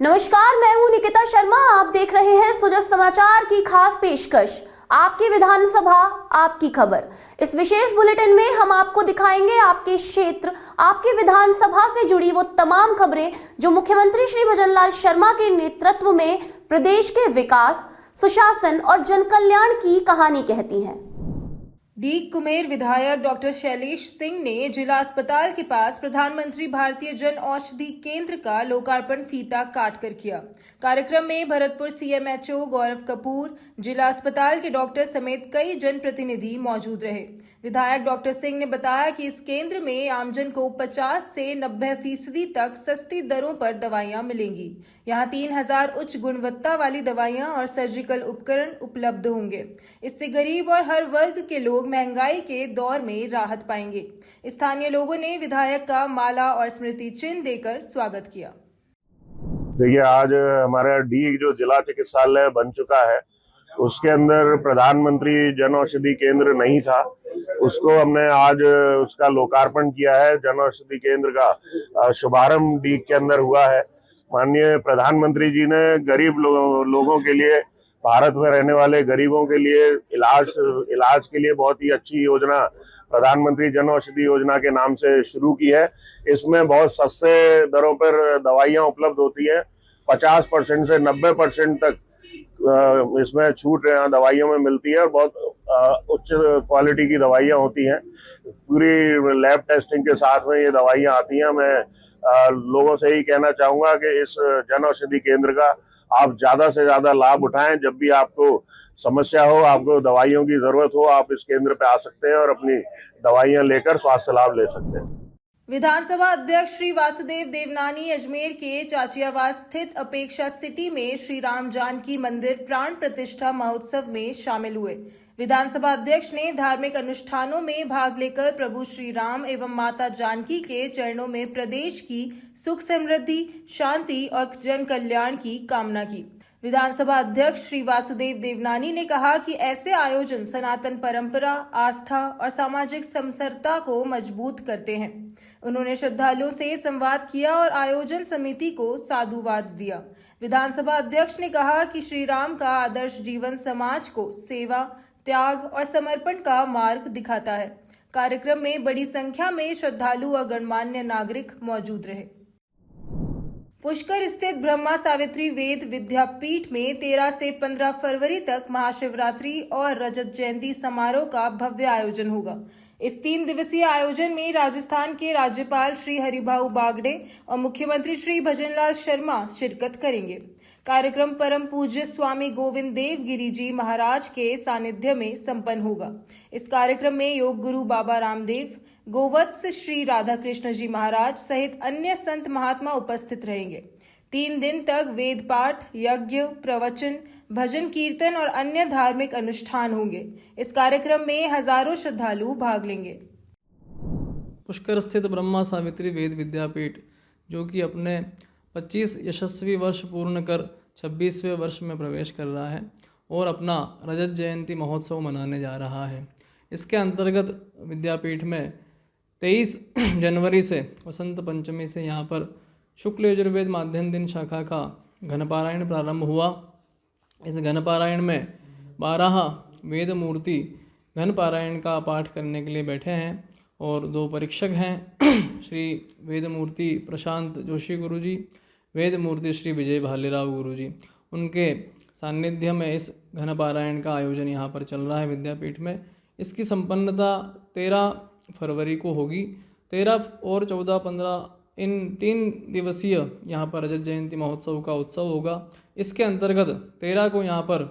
नमस्कार, मैं हूं निकिता शर्मा। आप देख रहे हैं सुजस समाचार की खास पेशकश, आपकी विधानसभा आपकी खबर। इस विशेष बुलेटिन में हम आपको दिखाएंगे आपके क्षेत्र, आपकी विधानसभा से जुड़ी वो तमाम खबरें जो मुख्यमंत्री श्री भजनलाल शर्मा के नेतृत्व में प्रदेश के विकास, सुशासन और जन कल्याण की कहानी कहती हैं। डीग कुमेर विधायक डॉक्टर शैलेश सिंह ने जिला अस्पताल के पास प्रधानमंत्री भारतीय जन औषधि केंद्र का लोकार्पण फीता काटकर किया। कार्यक्रम में भरतपुर सीएमएचओ गौरव कपूर, जिला अस्पताल के डॉक्टर समेत कई जनप्रतिनिधि मौजूद रहे। विधायक डॉक्टर सिंह ने बताया कि इस केंद्र में आमजन को 50 से 90% तक सस्ती दरों पर दवाइयां मिलेंगी। यहां 3000 उच्च गुणवत्ता वाली दवाइयां और सर्जिकल उपकरण उपलब्ध होंगे। इससे गरीब और हर वर्ग के लोग महंगाई के दौर में राहत पाएंगे। स्थानीय लोगों ने विधायक का माला और स्मृति चिन्ह देकर स्वागत किया। देखिए, आज हमारा डीग जो जिला चिकित्सालय बन चुका है, उसके अंदर प्रधानमंत्री जन औषधि केंद्र नहीं था। उसको हमने आज उसका लोकार्पण किया है। जन औषधि केंद्र का शुभारंभ डीग के अंदर हुआ है। माननीय प्रधानमंत्री जी ने गरीब लोगों के लिए, भारत में रहने वाले गरीबों के लिए इलाज के लिए बहुत ही अच्छी योजना प्रधानमंत्री जन औषधि योजना के नाम से शुरू की है। इसमें बहुत सस्ते दरों पर दवाइयां उपलब्ध होती हैं। 50% से 90% तक इसमें छूट दवाइयों में मिलती है और बहुत उच्च क्वालिटी की दवाइयां होती हैं। पूरी लैब टेस्टिंग के साथ में ये दवाइयां आती हैं। मैं लोगों से ही कहना चाहूंगा कि इस जन औषधि केंद्र का आप ज्यादा से ज्यादा लाभ उठाएं। जब भी आपको समस्या हो, आपको दवाइयों की जरूरत हो, आप इस केंद्र पे आ सकते हैं और अपनी दवाइयां लेकर स्वास्थ्य लाभ ले सकते हैं। विधानसभा अध्यक्ष श्री वासुदेव देवनानी अजमेर के चाचियावास स्थित अपेक्षा सिटी में श्री राम जानकी मंदिर प्राण प्रतिष्ठा महोत्सव में शामिल हुए। विधानसभा अध्यक्ष ने धार्मिक अनुष्ठानों में भाग लेकर प्रभु श्री राम एवं माता जानकी के चरणों में प्रदेश की सुख समृद्धि, शांति और जन कल्याण की कामना की। विधानसभा अध्यक्ष श्री वासुदेव देवनानी ने कहा कि ऐसे आयोजन सनातन परंपरा, आस्था और सामाजिक समरसता को मजबूत करते हैं। उन्होंने श्रद्धालुओं से संवाद किया और आयोजन समिति को साधुवाद दिया। विधानसभा अध्यक्ष ने कहा कि श्री राम का आदर्श जीवन समाज को सेवा, त्याग और समर्पण का मार्ग दिखाता है। कार्यक्रम में बड़ी संख्या में श्रद्धालु और गणमान्य नागरिक मौजूद रहे। पुष्कर स्थित ब्रह्मा सावित्री वेद विद्यापीठ में 13 से 15 फरवरी तक महाशिवरात्रि और रजत जयंती समारोह का भव्य आयोजन होगा। इस 3 दिवसीय आयोजन में राजस्थान के राज्यपाल श्री हरिभाऊ बागड़े और मुख्यमंत्री श्री भजनलाल शर्मा शिरकत करेंगे। कार्यक्रम परम पूज्य स्वामी गोविंद देव गिरी जी महाराज के सानिध्य में संपन्न होगा। इस कार्यक्रम में योग गुरु बाबा रामदेव, गोवत्स श्री राधा कृष्ण जी महाराज सहित अन्य संत महात्मा उपस्थित रहेंगे। 3 दिन तक वेद पाठ, यज्ञ, प्रवचन, भजन कीर्तन और अन्य धार्मिक अनुष्ठान होंगे। इस कार्यक्रम में हजारों श्रद्धालु भाग लेंगे। पुष्कर स्थित ब्रह्मा सावित्री वेद विद्यापीठ, जो कि अपने 25 यशस्वी वर्ष पूर्ण कर 26वें वर्ष में प्रवेश कर रहा है और अपना रजत जयंती महोत्सव मनाने जा रहा है। इसके अंतर्गत विद्यापीठ में 23 जनवरी से वसंत पंचमी से यहाँ पर शुक्ल यजुर्वेद माध्यम दिन शाखा का घनपारायण प्रारंभ हुआ। इस घनपारायण में 12 वेद मूर्ति घनपारायण का पाठ करने के लिए बैठे हैं और 2 परीक्षक हैं, श्री वेद मूर्ति प्रशांत जोशी गुरुजी, वेद मूर्ति श्री विजय भालेराव गुरुजी। उनके सानिध्य में इस घनपारायण का आयोजन यहाँ पर चल रहा है विद्यापीठ में। इसकी संपन्नता 13 फरवरी को होगी। 13 और 14, 15 इन 3 दिवसीय यहाँ पर रजत जयंती महोत्सव का उत्सव होगा। इसके अंतर्गत 13 को यहाँ पर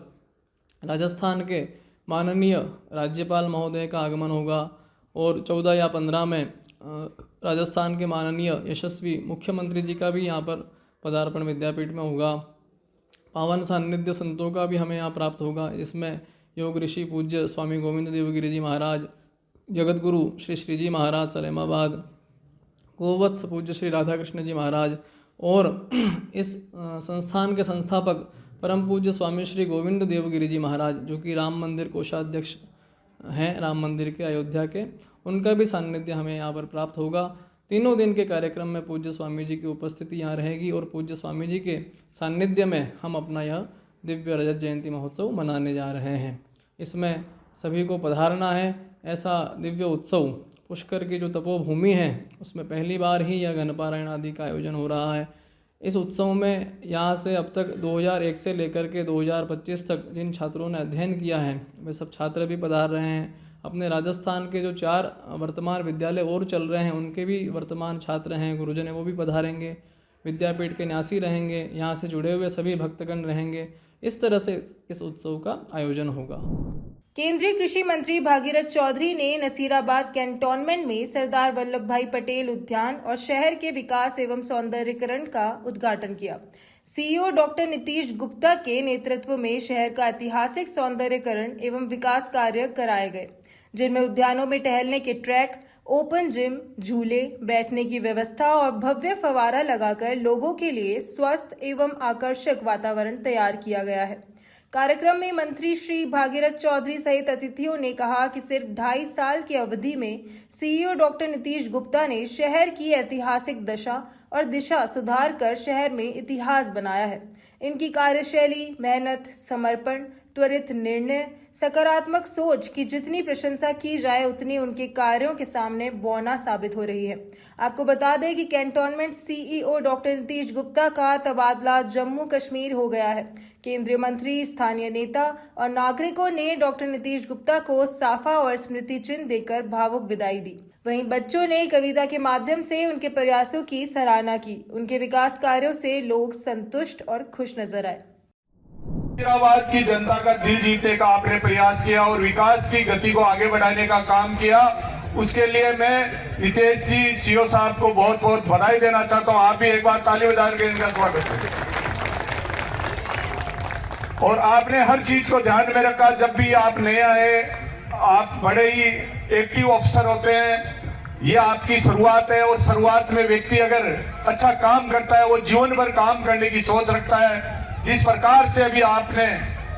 राजस्थान के माननीय राज्यपाल महोदय का आगमन होगा और 14 या 15 में राजस्थान के माननीय यशस्वी मुख्यमंत्री जी का भी यहाँ पर पदार्पण विद्यापीठ में होगा। पावन सान्निध्य संतों का भी हमें यहाँ प्राप्त होगा। इसमें योग ऋषि पूज्य स्वामी गोविंद देव गिरी जी महाराज, जगत गुरु श्री श्री जी महाराज सलेमाबाद, गोवत्स पूज्य श्री राधा कृष्ण जी महाराज और इस संस्थान के संस्थापक परम पूज्य स्वामी श्री गोविंद देव गिरी जी महाराज, जो कि राम मंदिर कोषाध्यक्ष हैं राम मंदिर के अयोध्या के, उनका भी सान्निध्य हमें यहाँ पर प्राप्त होगा। तीनों दिन के कार्यक्रम में पूज्य स्वामी जी की उपस्थिति यहाँ रहेगी और पूज्य स्वामी जी के सानिध्य में हम अपना यह दिव्य रजत जयंती महोत्सव मनाने जा रहे हैं। इसमें सभी को पधारना है। ऐसा दिव्य उत्सव पुष्कर की जो तपोभूमि है उसमें पहली बार ही यह घनपारायण आदि का आयोजन हो रहा है। इस उत्सव में यहाँ से अब तक 2001 से लेकर के 2025 तक जिन छात्रों ने अध्ययन किया है वे सब छात्र भी पधार रहे हैं। अपने राजस्थान के जो 4 वर्तमान विद्यालय और चल रहे हैं उनके भी वर्तमान छात्र हैं, गुरुजन हैं, वो भी पधारेंगे। विद्यापीठ के न्यासी रहेंगे, यहाँ से जुड़े हुए सभी भक्तगण रहेंगे। इस तरह से इस उत्सव का आयोजन होगा। केंद्रीय कृषि मंत्री भागीरथ चौधरी ने नसीराबाद कैंटोनमेंट में सरदार वल्लभ भाई पटेल उद्यान और शहर के विकास एवं सौंदर्यीकरण का उद्घाटन किया। सीईओ डॉक्टर नीतीश गुप्ता के नेतृत्व में शहर का ऐतिहासिक सौंदर्यीकरण एवं विकास कार्य कराए गए, जिनमें उद्यानों में टहलने के ट्रैक, ओपन जिम, झूले, बैठने की व्यवस्था और भव्य फव्वारा लगाकर लोगों के लिए स्वस्थ एवं आकर्षक वातावरण तैयार किया गया है। कार्यक्रम में मंत्री श्री भागीरथ चौधरी सहित अतिथियों ने कहा कि सिर्फ 2.5 साल की अवधि में सीईओ डॉक्टर नीतीश गुप्ता ने शहर की ऐतिहासिक दशा और दिशा सुधार कर शहर में इतिहास बनाया है। इनकी कार्यशैली, मेहनत, समर्पण, त्वरित निर्णय, सकारात्मक सोच की जितनी प्रशंसा की जाए उतनी उनके कार्यों के सामने बौना साबित हो रही है। आपको बता दें कि cantonment CEO doctor Nitish Gupta का तबादला जम्मू कश्मीर हो गया है। केंद्रीय मंत्री, स्थानीय नेता और नागरिकों ने डॉक्टर नीतीश गुप्ता को साफा और स्मृति चिन्ह देकर भावुक विदाई दी। वहीं बच्चों ने कविता के माध्यम से उनके प्रयासों की सराहना की। उनके विकास कार्यों से लोग संतुष्ट और खुश नजर आए। नसीराबाद की जनता का दिल जीतने का आपने प्रयास किया और विकास की गति को आगे बढ़ाने का काम किया। उसके लिए मैं नितेश जी सीओ साहब को बहुत बहुत बधाई देना चाहता हूं। आप भी एक बार ताली बजाकर के इनका स्वागत करें। और आपने हर चीज को ध्यान में रखा। जब भी आप नए आए, आप बड़े ही एक्टिव अफसर होते हैं। ये आपकी शुरुआत है और शुरुआत में व्यक्ति अगर अच्छा काम करता है वो जीवन भर काम करने की सोच रखता है। जिस प्रकार से अभी आपने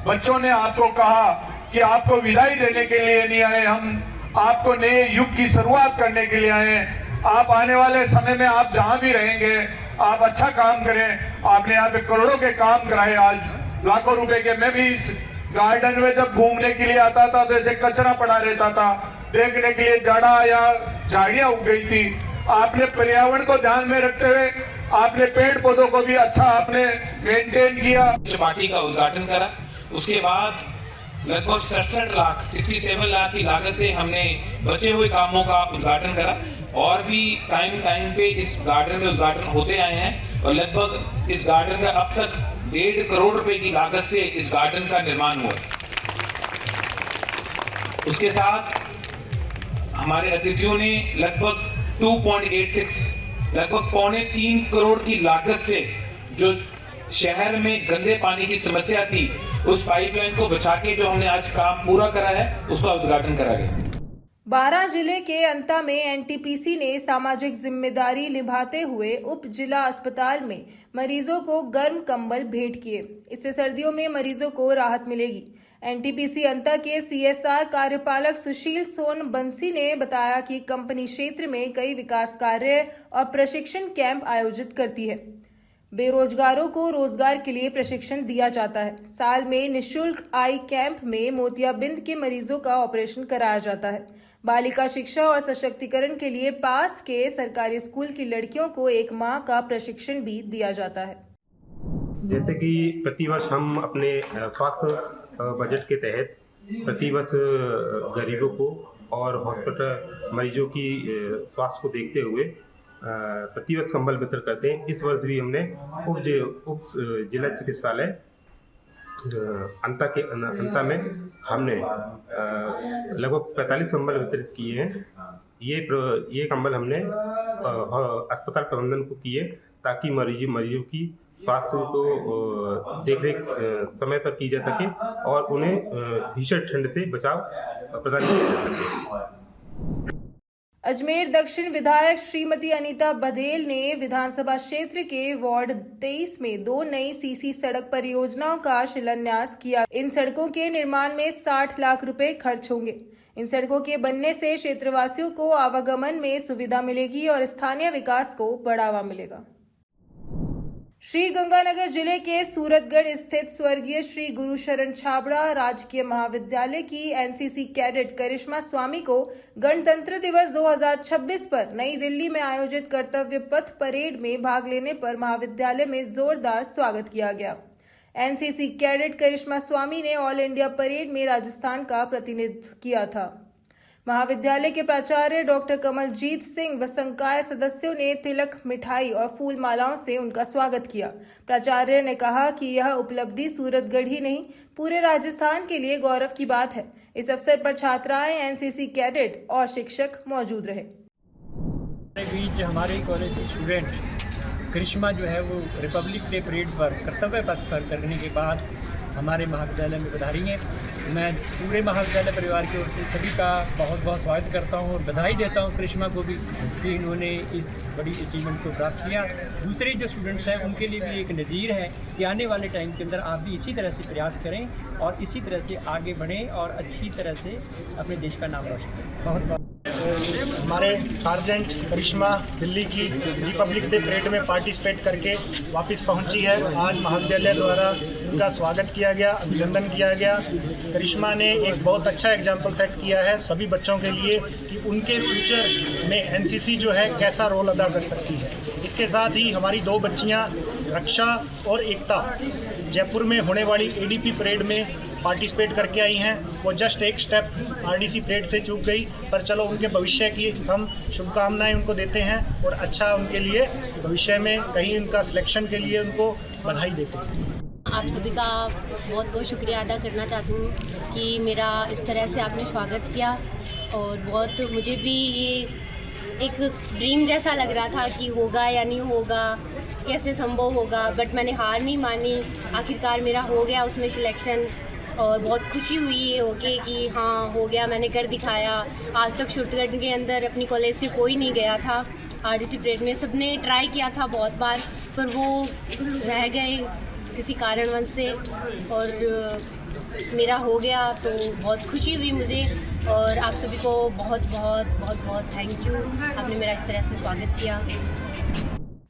बच्चों ने आपको कहा कि आपको विदाई देने के लिए नहीं आए, हम आपको नए युग की शुरुआत करने के लिए आए। आप आने वाले समय में आप जहां भी रहेंगे आप अच्छा काम करें। आपने यहाँ पे करोड़ों के काम कराए, आज लाखों रुपए के। मैं भी इस गार्डन में जब घूमने के लिए आता था तो ऐसे कचरा पड़ा रहता था, देखने के लिए जड़ा या झाड़ियां उग गई थी। आपने पर्यावरण को ध्यान में रखते हुए आपने पेड़ पौधों को भी अच्छा आपने मेंटेन किया। पार्टी का उद्घाटन करा। उसके बाद लगभग 67 लाख की लागत से हमने बचे हुए कामों का उद्घाटन करा और भी टाइम पे इस गार्डन में उद्घाटन होते आए हैं और लगभग इस गार्डन का अब तक 1.5 करोड़ रुपए की लागत से इस गार्डन का निर्माण हुआ। उसके साथ हमारे अतिथियों ने लगभग 2.86 लगभग 2.25 करोड़ की लागत से जो शहर में गंदे पानी की समस्या थी उस पाइपलाइन को बचा के जो हमने आज काम पूरा करा है उसका उद्घाटन करा गया। 12 जिले के अंता में एनटीपीसी ने सामाजिक जिम्मेदारी निभाते हुए उप जिला अस्पताल में मरीजों को गर्म कंबल भेंट किए। इससे सर्दियों में मरीजों को राहत मिलेगी। एनटीपीसी अंता के सीएसआर कार्यपालक सुशील सोन बंसी ने बताया कि कंपनी क्षेत्र में कई विकास कार्य और प्रशिक्षण कैंप आयोजित करती है। बेरोजगारों को रोजगार के लिए प्रशिक्षण दिया जाता है। साल में निःशुल्क आई कैंप में मोतियाबिंद के मरीजों का ऑपरेशन कराया जाता है। बालिका शिक्षा और सशक्तिकरण के लिए पास के सरकारी स्कूल की लड़कियों को 1 माह का प्रशिक्षण भी दिया जाता है। जैसे कि प्रतिवर्ष हम अपने स्वास्थ्य बजट के तहत प्रतिवर्ष गरीबों को और हॉस्पिटल मरीजों की स्वास्थ्य को देखते हुए प्रतिवर्ष कंबल वितरण करते हैं। इस वर्ष भी हमने उप जिला चिकित्सालय अंता में हमने लगभग 45 कंबल वितरित किए हैं। ये कंबल हमने अस्पताल प्रबंधन को किए ताकि मरीजों की स्वास्थ्य को देखरेख समय पर की जा सके और उन्हें भीषण ठंड से बचाव प्रदान किया जा सके। अजमेर दक्षिण विधायक श्रीमती अनीता बघेल ने विधानसभा क्षेत्र के वार्ड 23 में 2 नई सीसी सड़क परियोजनाओं का शिलान्यास किया। इन सड़कों के निर्माण में 60 लाख रुपए खर्च होंगे। इन सड़कों के बनने से क्षेत्रवासियों को आवागमन में सुविधा मिलेगी और स्थानीय विकास को बढ़ावा मिलेगा। श्री गंगानगर जिले के सूरतगढ़ स्थित स्वर्गीय श्री गुरुशरण छाबड़ा राजकीय महाविद्यालय की एनसीसी कैडेट करिश्मा स्वामी को गणतंत्र दिवस 2026 पर नई दिल्ली में आयोजित कर्तव्य पथ परेड में भाग लेने पर महाविद्यालय में जोरदार स्वागत किया गया। एनसीसी कैडेट करिश्मा स्वामी ने ऑल इंडिया परेड में राजस्थान का प्रतिनिधित्व किया था। महाविद्यालय के प्राचार्य डॉक्टर कमलजीत सिंह व संकाय सदस्यों ने तिलक, मिठाई और फूल मालाओं से उनका स्वागत किया। प्राचार्य ने कहा कि यह उपलब्धि सूरतगढ़ ही नहीं पूरे राजस्थान के लिए गौरव की बात है। इस अवसर पर छात्राएं, एनसीसी कैडेट और शिक्षक मौजूद रहे। बीच हमारे कॉलेज की स्टूडेंट करिश्मा जो है वो रिपब्लिक डे परेड पर कर्तव्य पथ पर करने के बाद हमारे महाविद्यालय में पधारी हैं। मैं पूरे महाविद्यालय परिवार की ओर से सभी का बहुत बहुत स्वागत करता हूं और बधाई देता हूं करिश्मा को भी कि इन्होंने इस बड़ी अचीवमेंट को प्राप्त किया। दूसरे जो स्टूडेंट्स हैं उनके लिए भी एक नज़ीर है कि आने वाले टाइम के अंदर आप भी इसी तरह से प्रयास करें और इसी तरह से आगे बढ़ें और अच्छी तरह से अपने देश का नाम रोशन करें। बहुत बहुत हमारे सार्जेंट करिश्मा दिल्ली की रिपब्लिक डे परेड में पार्टिसिपेट करके वापस पहुंची है। आज महाविद्यालय द्वारा उनका स्वागत किया गया, अभिनंदन किया गया। करिश्मा ने एक बहुत अच्छा एग्जाम्पल सेट किया है सभी बच्चों के लिए कि उनके फ्यूचर में एनसीसी जो है कैसा रोल अदा कर सकती है। इसके साथ ही हमारी 2 बच्चियां रक्षा और एकता जयपुर में होने वाली एडीपी परेड में पार्टिसिपेट करके आई हैं। वो जस्ट एक स्टेप आरडीसी परेड से चूक गई, पर चलो उनके भविष्य की हम शुभकामनाएं उनको देते हैं और अच्छा उनके लिए भविष्य में कहीं उनका सिलेक्शन के लिए उनको बधाई देते हैं। आप सभी का बहुत बहुत शुक्रिया अदा करना चाहती हूँ कि मेरा इस तरह से आपने स्वागत किया और बहुत मुझे भी ये एक ड्रीम जैसा लग रहा था कि होगा या नहीं होगा, कैसे संभव होगा, बट मैंने हार नहीं मानी। आखिरकार मेरा हो गया उसमें सिलेक्शन और बहुत खुशी हुई ये होके कि हाँ हो गया, मैंने कर दिखाया। आज तक सूरतगढ़ के अंदर अपनी कॉलेज से कोई नहीं गया था आरडीसी परेड में। सबने ट्राई किया था बहुत बार पर वो रह गए किसी कारणवश से और मेरा हो गया, तो बहुत खुशी हुई मुझे और आप सभी को बहुत बहुत बहुत बहुत थैंक यू, आपने मेरा इस तरह से स्वागत किया।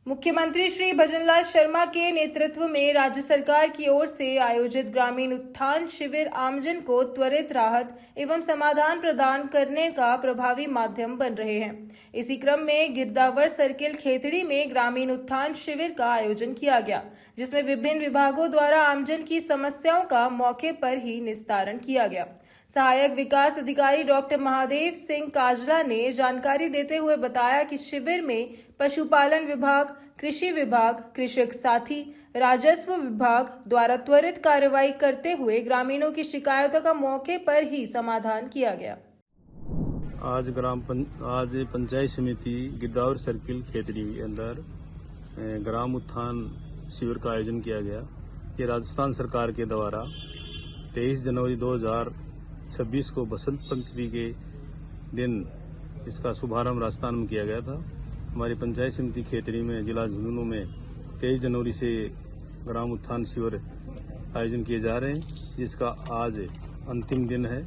मुख्यमंत्री श्री भजनलाल शर्मा के नेतृत्व में राज्य सरकार की ओर से आयोजित ग्रामीण उत्थान शिविर आमजन को त्वरित राहत एवं समाधान प्रदान करने का प्रभावी माध्यम बन रहे हैं। इसी क्रम में गिरदावर सर्किल खेतड़ी में ग्रामीण उत्थान शिविर का आयोजन किया गया, जिसमें विभिन्न विभागों द्वारा आमजन की समस्याओं का मौके पर ही निस्तारण किया गया। सहायक विकास अधिकारी डॉक्टर महादेव सिंह काजला ने जानकारी देते हुए बताया कि शिविर में पशुपालन विभाग, कृषि विभाग, कृषक साथी, राजस्व विभाग द्वारा त्वरित कार्रवाई करते हुए ग्रामीणों की शिकायतों का मौके पर ही समाधान किया गया। आज पंचायत समिति गिरदावर सर्किल खेतड़ी के अंदर ग्राम उत्थान शिविर का आयोजन किया गया। ये राजस्थान सरकार के द्वारा 23 जनवरी 2026 को बसंत पंचमी के दिन इसका शुभारंभ राजस्थान में किया गया था। हमारी पंचायत समिति खेतड़ी में जिला झुंझुनू में 23 जनवरी से ग्राम उत्थान शिविर आयोजन किए जा रहे हैं, जिसका आज अंतिम दिन है,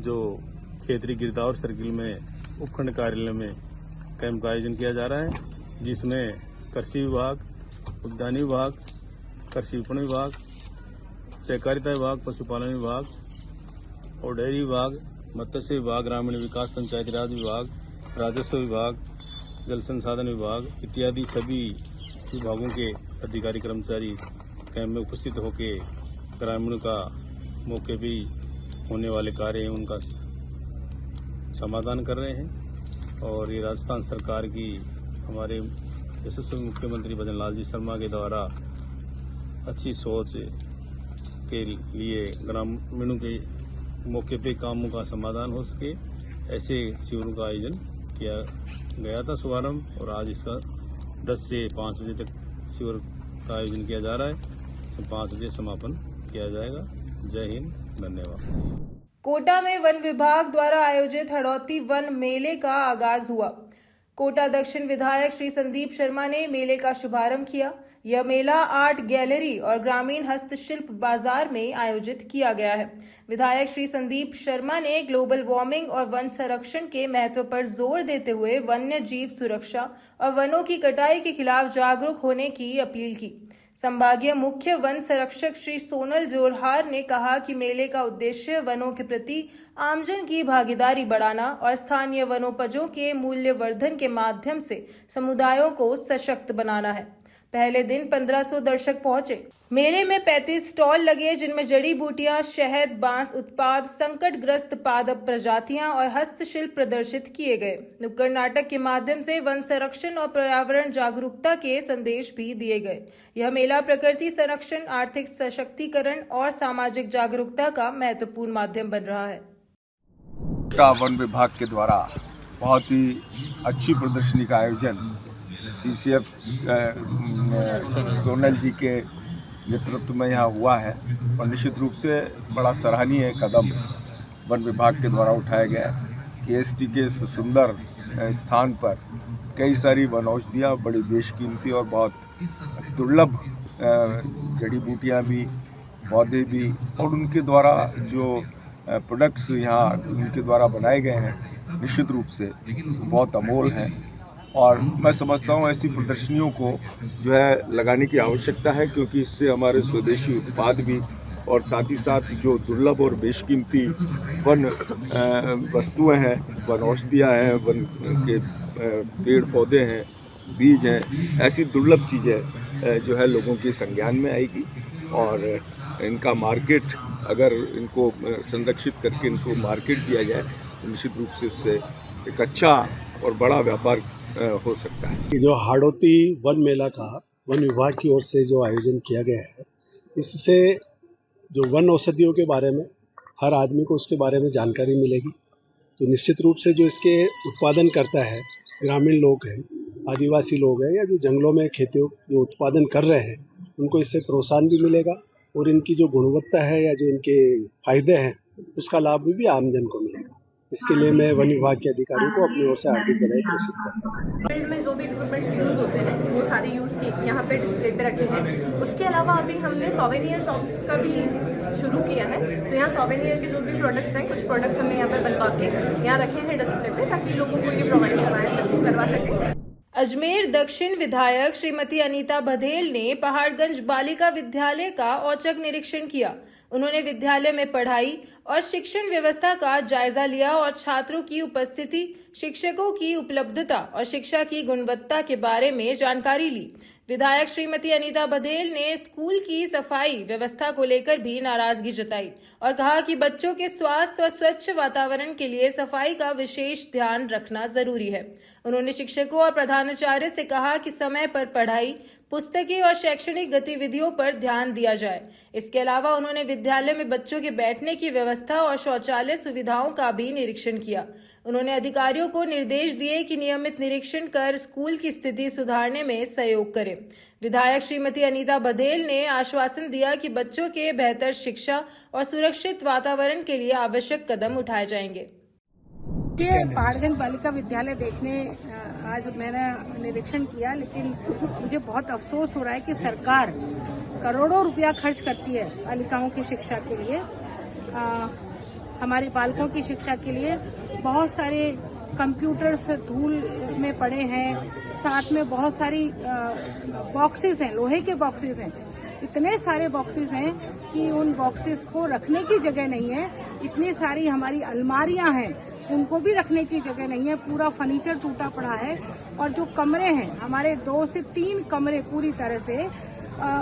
जो खेतड़ी गिरदावर सर्किल में उपखंड कार्यालय में कैंप का आयोजन किया जा रहा है, जिसमें कृषि विभाग, उद्यानी विभाग, कृषि विपणन विभाग, सहकारिता विभाग, पशुपालन विभाग और डेयरी विभाग, मत्स्य विभाग, ग्रामीण विकास पंचायती राज विभाग, राजस्व विभाग, जल संसाधन विभाग इत्यादि सभी विभागों के अधिकारी कर्मचारी कैंप में उपस्थित होकर ग्रामीणों का मौके पर होने वाले कार्य हैं उनका समाधान कर रहे हैं। और ये राजस्थान सरकार की हमारे यशस्वी मुख्यमंत्री भजनलाल जी शर्मा के द्वारा अच्छी सोच के लिए ग्रामीणों के मौके पे कामों का समाधान हो सके, ऐसे शिविरों का आयोजन किया गया था शुभारंभ, और आज इसका 10 से 5 बजे तक शिविर का आयोजन किया जा रहा है। 5 बजे समापन किया जाएगा। जय हिंद, धन्यवाद। कोटा में वन विभाग द्वारा आयोजित हड़ौती वन मेले का आगाज हुआ। कोटा दक्षिण विधायक श्री संदीप शर्मा ने मेले का शुभारंभ किया। यह मेला आर्ट गैलरी और ग्रामीण हस्तशिल्प बाजार में आयोजित किया गया है। विधायक श्री संदीप शर्मा ने ग्लोबल वार्मिंग और वन संरक्षण के महत्व पर जोर देते हुए वन्य जीव सुरक्षा और वनों की कटाई के खिलाफ जागरूक होने की अपील की। संभागीय मुख्य वन संरक्षक श्री सोनल जोरहार ने कहा कि मेले का उद्देश्य वनों के प्रति आमजन की भागीदारी बढ़ाना और स्थानीय वनोपजों के मूल्य वर्धन के माध्यम से समुदायों को सशक्त बनाना है। पहले दिन 1500 दर्शक पहुंचे। मेले में 35 स्टॉल लगे, जिनमें जड़ी बूटियां, शहद, बांस उत्पाद, संकटग्रस्त पादप प्रजातियां और हस्तशिल्प प्रदर्शित किए गए। नुक्कड़ नाटक के माध्यम से वन संरक्षण और पर्यावरण जागरूकता के संदेश भी दिए गए। यह मेला प्रकृति संरक्षण, आर्थिक सशक्तिकरण और सामाजिक जागरूकता का महत्वपूर्ण माध्यम बन रहा है। वन विभाग के द्वारा बहुत ही अच्छी प्रदर्शनी का आयोजन CCF सोनल जी के नेतृत्व में यहाँ हुआ है और निश्चित रूप से बड़ा सराहनीय कदम वन विभाग के द्वारा उठाया गया है कि KST के इस सुंदर स्थान पर कई सारी वनौषधियाँ, बड़ी बेशकीमती और बहुत दुर्लभ जड़ी बूटियाँ भी, पौधे भी और उनके द्वारा जो प्रोडक्ट्स यहाँ उनके द्वारा बनाए गए हैं निश्चित रूप से बहुत अमोल हैं। और मैं समझता हूँ ऐसी प्रदर्शनियों को जो है लगाने की आवश्यकता है, क्योंकि इससे हमारे स्वदेशी उत्पाद भी और साथ ही साथ जो दुर्लभ और बेशकीमती वन वस्तुएं हैं, वन औषधियाँ हैं, वन के पेड़ पौधे हैं, बीज हैं, ऐसी दुर्लभ चीज़ें जो है लोगों के संज्ञान में आएगी और इनका मार्केट, अगर इनको संरक्षित करके इनको मार्केट दिया जाए तो निश्चित रूप से उससे एक अच्छा और बड़ा व्यापार हो सकता है। जो हाड़ौती वन मेला का वन विभाग की ओर से जो आयोजन किया गया है, इससे जो वन औषधियों के बारे में हर आदमी को उसके बारे में जानकारी मिलेगी। तो निश्चित रूप से जो इसके उत्पादन करता है, ग्रामीण लोग हैं, आदिवासी लोग हैं या जो जंगलों में खेती जो उत्पादन कर रहे हैं, उनको इससे प्रोत्साहन भी मिलेगा और इनकी जो गुणवत्ता है या जो इनके फायदे हैं उसका लाभ भी आमजन को मिलेगा। इसके लिए मैं वन विभाग के अधिकारियों को अपनी ओर से हार्दिक बधाई प्रेषित करता हूँ। फील्ड में जो भी इक्विपमेंट्स यूज़ होते हैं वो सारे यूज़ यहाँ पे डिस्प्ले पे रखे हैं। उसके अलावा अभी हमने सोवेनियर शॉप्स का भी शुरू किया है, तो यहाँ सोवेनियर के जो भी प्रोडक्ट्स हैं, कुछ प्रोडक्ट्स हमने यहाँ पे बनवा के यहाँ रखे हैं डिस्प्ले पे, ताकि लोगों को ये प्रोवाइड करवा सकें। अजमेर दक्षिण विधायक श्रीमती अनीता बधेल ने पहाड़गंज बालिका विद्यालय का औचक निरीक्षण किया। उन्होंने विद्यालय में पढ़ाई और शिक्षण व्यवस्था का जायजा लिया और छात्रों की उपस्थिति, शिक्षकों की उपलब्धता और शिक्षा की गुणवत्ता के बारे में जानकारी ली। विधायक श्रीमती अनीता बधेल ने स्कूल की सफाई व्यवस्था को लेकर भी नाराजगी जताई और कहा कि बच्चों के स्वास्थ्य और स्वच्छ वातावरण के लिए सफाई का विशेष ध्यान रखना जरूरी है। उन्होंने शिक्षकों और प्रधानाचार्य से कहा कि समय पर पढ़ाई, पुस्तकें और शैक्षणिक गतिविधियों पर ध्यान दिया जाए। इसके अलावा उन्होंने विद्यालय में बच्चों के बैठने की व्यवस्था और शौचालय सुविधाओं का भी निरीक्षण किया। उन्होंने अधिकारियों को निर्देश दिए कि नियमित निरीक्षण कर स्कूल की स्थिति सुधारने में सहयोग करें। विधायक श्रीमती अनीता बधेल ने आश्वासन दिया कि बच्चों के बेहतर शिक्षा और सुरक्षित वातावरण के लिए आवश्यक कदम उठाए जाएंगे। पहाड़गंज बालिका विद्यालय देखने आज मैंने निरीक्षण किया, लेकिन मुझे बहुत अफसोस हो रहा है कि सरकार करोड़ों रुपया खर्च करती है बालिकाओं की शिक्षा के लिए, हमारे बालकों की शिक्षा के लिए। बहुत सारे कंप्यूटर्स धूल में पड़े हैं, साथ में बहुत सारी बॉक्सेस हैं, लोहे के बॉक्सेस हैं, इतने सारे बॉक्सेस हैं कि उन बॉक्सेस को रखने की जगह नहीं है। इतनी सारी हमारी अलमारियां हैं, उनको भी रखने की जगह नहीं है। पूरा फर्नीचर टूटा पड़ा है और जो कमरे हैं हमारे 2 से 3 कमरे पूरी तरह से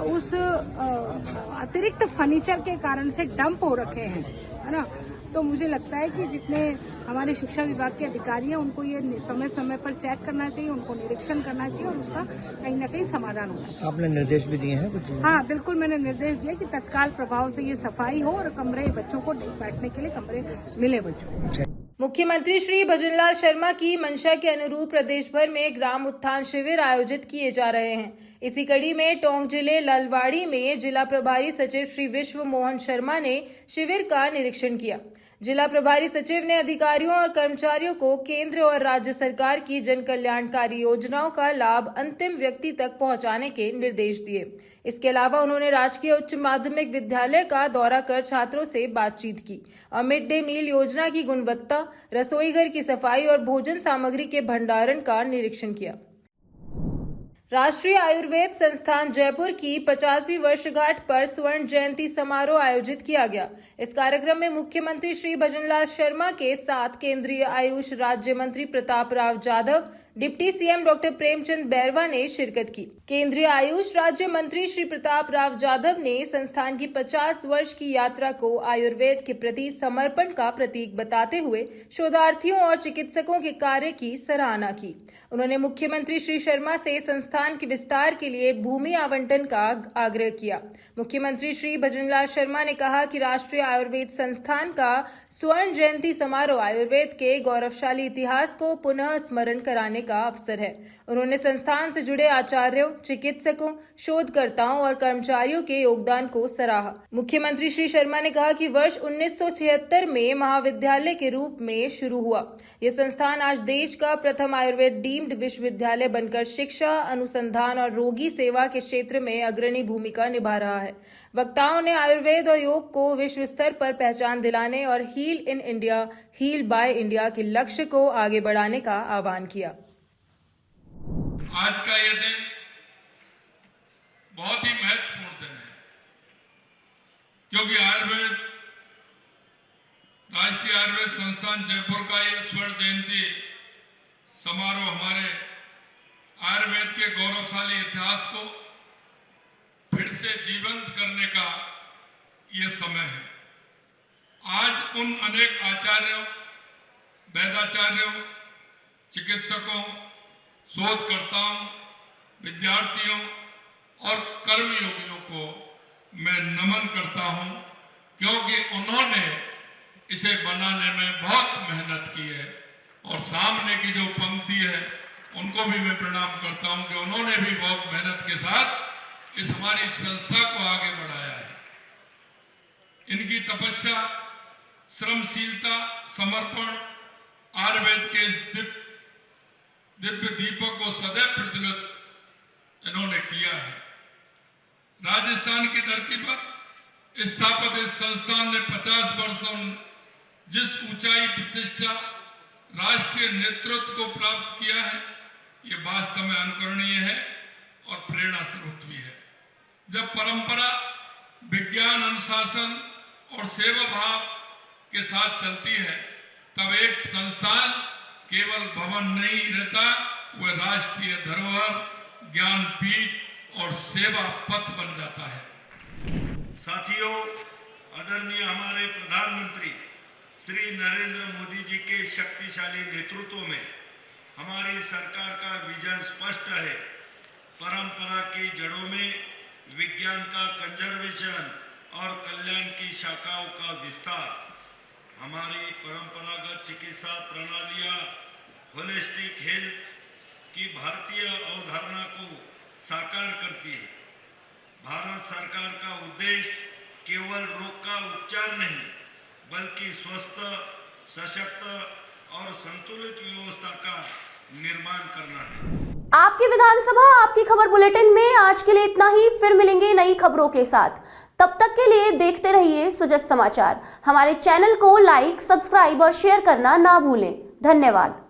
उस अतिरिक्त फर्नीचर के कारण से डंप हो रखे हैं, है ना। तो मुझे लगता है कि जितने हमारे शिक्षा विभाग के अधिकारी हैं उनको ये समय समय पर चेक करना चाहिए, उनको निरीक्षण करना चाहिए और उसका कहीं ना कहीं समाधान होना चाहिए। आपने निर्देश भी दिए हैं कुछ? हाँ, बिल्कुल, मैंने निर्देश दिया कि तत्काल प्रभाव से ये सफाई हो और कमरे बच्चों को बैठने के लिए कमरे मिले बच्चों को। मुख्यमंत्री श्री भजनलाल शर्मा की मंशा के अनुरूप प्रदेश भर में ग्राम उत्थान शिविर आयोजित किए जा रहे हैं। इसी कड़ी में टोंक जिले ललवाड़ी में जिला प्रभारी सचिव श्री विश्व मोहन शर्मा ने शिविर का निरीक्षण किया। जिला प्रभारी सचिव ने अधिकारियों और कर्मचारियों को केंद्र और राज्य सरकार की जन कल्याणकारी योजनाओं का लाभ अंतिम व्यक्ति तक पहुंचाने के निर्देश दिए। इसके अलावा उन्होंने राजकीय उच्च माध्यमिक विद्यालय का दौरा कर छात्रों से बातचीत की और मिड डे मील योजना की गुणवत्ता, रसोई घर की सफाई और भोजन सामग्री के भंडारण का निरीक्षण किया। राष्ट्रीय आयुर्वेद संस्थान जयपुर की 50वीं वर्षगांठ पर स्वर्ण जयंती समारोह आयोजित किया गया। इस कार्यक्रम में मुख्यमंत्री श्री भजनलाल शर्मा के साथ केंद्रीय आयुष राज्य मंत्री Pratap Rao Jadhav, deputy CM doctor Premchand Bairwa ने शिरकत की। केंद्रीय आयुष राज्य मंत्री श्री प्रताप राव जाधव ने संस्थान की 50 वर्ष की यात्रा को आयुर्वेद के प्रति समर्पण का प्रतीक बताते हुए शोधार्थियों और चिकित्सकों के कार्य की सराहना की। उन्होंने मुख्यमंत्री श्री शर्मा से संस्थान के विस्तार के लिए भूमि आवंटन का आग्रह किया। मुख्यमंत्री श्री भजनलाल शर्मा ने कहा कि राष्ट्रीय आयुर्वेद संस्थान का स्वर्ण जयंती समारोह आयुर्वेद के गौरवशाली इतिहास को पुनः स्मरण कराने का अवसर है। उन्होंने संस्थान से जुड़े आचार्यों, चिकित्सकों, शोधकर्ताओं और कर्मचारियों के योगदान को सराहा। मुख्यमंत्री श्री शर्मा ने कहा कि वर्ष 1976 में महाविद्यालय के रूप में शुरू हुआ। यह संस्थान आज देश का प्रथम आयुर्वेद डीम्ड विश्वविद्यालय बनकर शिक्षा, अनुसंधान और रोगी सेवा के क्षेत्र में अग्रणी भूमिका निभा रहा है। वक्ताओं ने आयुर्वेद और योग को विश्व स्तर पर पहचान दिलाने और heal in India, heal by India के लक्ष्य को आगे बढ़ाने का आह्वान किया। आज का यह दिन बहुत ही महत्वपूर्ण दिन है, क्योंकि राष्ट्रीय आयुर्वेद संस्थान जयपुर का यह स्वर्ण जयंती समारोह हमारे आयुर्वेद के गौरवशाली इतिहास को फिर से जीवंत करने का ये समय है। आज उन अनेक आचार्यों, वैद्याचार्यों, चिकित्सकों, शोधकर्ताओं, विद्यार्थियों और कर्मयोगियों को मैं नमन करता हूं, क्योंकि उन्होंने इसे बनाने में बहुत मेहनत की है। और सामने की जो पंक्ति है उनको भी मैं प्रणाम करता हूं कि उन्होंने भी बहुत मेहनत के साथ इस हमारी संस्था को आगे बढ़ाया है। इनकी तपस्या, श्रमशीलता, समर्पण आयुर्वेद के इस दिव्य दीपक को सदैव प्रज्वलित इन्होंने किया है। राजस्थान की धरती पर स्थापित इस संस्थान ने 50 वर्षों जिस ऊंचाई, प्रतिष्ठा, राष्ट्रीय नेतृत्व को प्राप्त किया है, ये वास्तव में अनुकरणीय है और प्रेरणा स्रोत भी है। जब परंपरा विज्ञान, अनुशासन और सेवा भाव के साथ चलती है, तब एक संस्थान केवल भवन नहीं रहता, वह राष्ट्रीय धरोहर, ज्ञानपीठ और सेवा पथ बन जाता है। साथियों, आदरणीय हमारे प्रधानमंत्री श्री नरेंद्र मोदी जी के शक्तिशाली नेतृत्व में हमारी सरकार का विजन स्पष्ट है। परंपरा की जड़ों में विज्ञान का कंजर्वेशन और कल्याण की शाखाओं का विस्तार। हमारी परंपरागत चिकित्सा प्रणालियां होलिस्टिक हेल्थ की भारतीय अवधारणा को साकार करती है। भारत सरकार का उद्देश्य केवल रोग का उपचार नहीं, बल्कि स्वस्थ, सशक्त और संतुलित व्यवस्था का निर्माण करना है। आपकी विधानसभा आपकी खबर बुलेटिन में आज के लिए इतना ही। फिर मिलेंगे नई खबरों के साथ। तब तक के लिए देखते रहिए सुजस समाचार। हमारे चैनल को लाइक, सब्सक्राइब और शेयर करना ना भूलें। धन्यवाद।